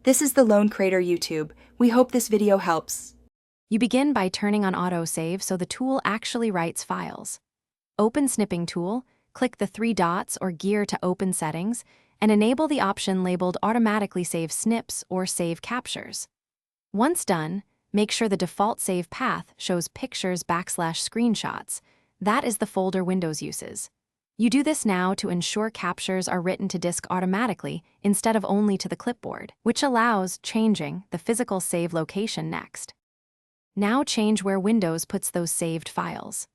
This is the Lone Crater YouTube. We hope this video helps. You begin by turning on Autosave so the tool actually writes files. Open Snipping Tool, click the three dots or gear to open settings, and enable the option labeled Automatically Save Snips or Save Captures. Once done, make sure the default save path shows pictures/screenshots. That is the folder Windows uses. You do this now to ensure captures are written to disk automatically instead of only to the clipboard, which allows changing the physical save location next. Now change where Windows puts those saved files.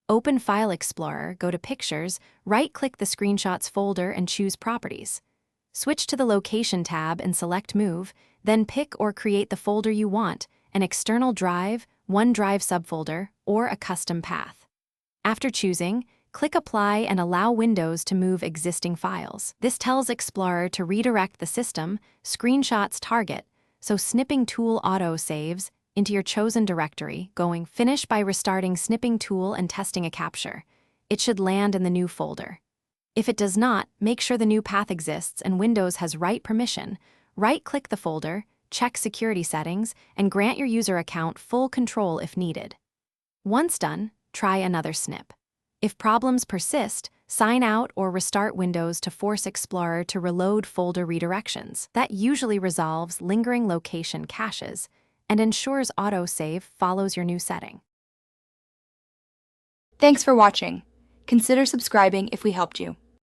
Open File Explorer, go to Pictures, right-click the Screenshots folder and choose Properties. Switch to the Location tab and select Move, then pick or create the folder you want, an external drive, OneDrive subfolder, or a custom path. After choosing, click Apply and allow Windows to move existing files. This tells Explorer to redirect the system, Screenshots target, so Snipping Tool auto saves into your chosen directory, going Finish by restarting Snipping Tool and testing a capture. It should land in the new folder. If it does not, make sure the new path exists and Windows has write permission. Right-click the folder, check security settings, and grant your user account full control if needed. Once done, try another snip. If problems persist, sign out or restart Windows to force Explorer to reload folder redirections. That usually resolves lingering location caches and ensures autosave follows your new setting. Thanks for watching. Consider subscribing if we helped you.